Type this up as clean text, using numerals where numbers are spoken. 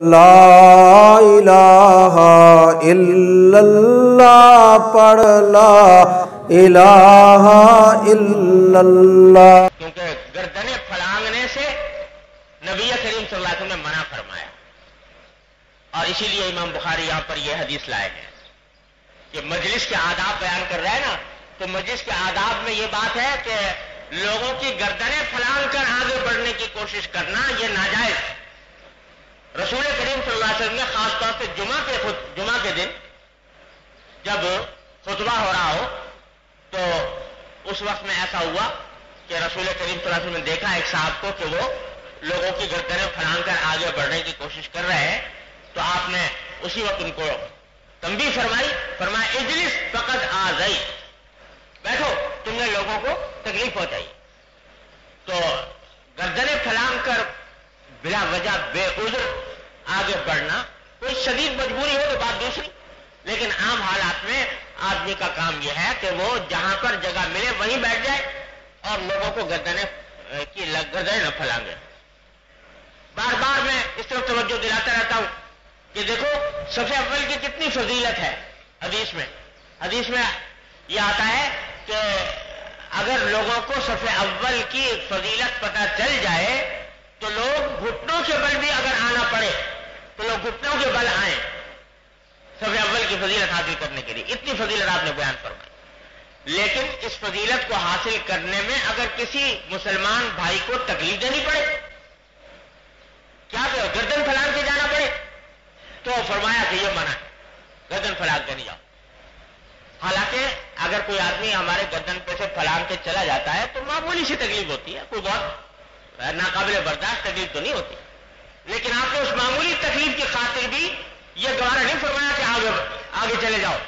لا الہ الا اللہ پڑھ لا الہ الا اللہ، کیونکہ گردنیں پھلانگنے سے نبی کریم صلی اللہ علیہ وسلم نے منع فرمایا، اور اسی لیے امام بخاری یہاں پر یہ حدیث لائے ہیں کہ مجلس کے آداب بیان کر رہا ہے نا، تو مجلس کے آداب میں یہ بات ہے کہ لوگوں کی گردنیں پھلانگ کر آگے بڑھنے کی کوشش کرنا یہ ناجائز ہے۔ رسول کریم صلی اللہ علیہ وسلم نے خاص طور سے جمعہ کے دن جب خطبہ ہو رہا ہو تو اس وقت میں ایسا ہوا کہ رسول کریم صلی اللہ علیہ وسلم نے دیکھا ایک صاحب کو کہ وہ لوگوں کی گردنیں پھلانگ کر آگے بڑھنے کی کوشش کر رہے ہیں، تو آپ نے اسی وقت ان کو تنبیہ فرمایا اجلس فقط آزئی، بیٹھو، تم نے لوگوں کو تکلیف پہنچائی۔ تو گردنیں پھلانگ کر بلا وجہ بے عذر آگے بڑھنا، کوئی شدید مجبوری ہو تو بات دوسری، لیکن عام حالات میں آدمی کا کام یہ ہے کہ وہ جہاں پر جگہ ملے وہیں بیٹھ جائے اور لوگوں کو گردنیں نہ پھلانگے۔ بار بار میں اس طرف توجہ دلاتا رہتا ہوں کہ دیکھو صف اول کی کتنی فضیلت ہے۔ حدیث میں یہ آتا ہے کہ اگر لوگوں کو صف اول کی فضیلت پتہ چل جائے تو لوگ گھٹنوں کے بل بھی اگر آنا پڑے تو لوگ گھٹنوں کے بل آئیں صف اول کی فضیلت حاصل کرنے کے لیے۔ اتنی فضیلت آپ نے بیان فرمائی، لیکن اس فضیلت کو حاصل کرنے میں اگر کسی مسلمان بھائی کو تکلیف دینی پڑے، کیا کہ گردن پھلانگ کے جانا پڑے، تو فرمایا کہ یہ منع ہے، گردن پھلانگ کے نہیں جاؤ۔ حالانکہ اگر کوئی آدمی ہمارے گردن پہ سے پھلانگ کے چلا جاتا ہے تو معمولی سی تکلیف ہوتی ہے، کوئی بہت ناقابل برداشت تکلیف تو نہیں ہوتی، لیکن آپ نے اس معمولی تکلیف کی خاطر بھی یہ گوارا نہیں فرمایا کہ آگے چلے جاؤ۔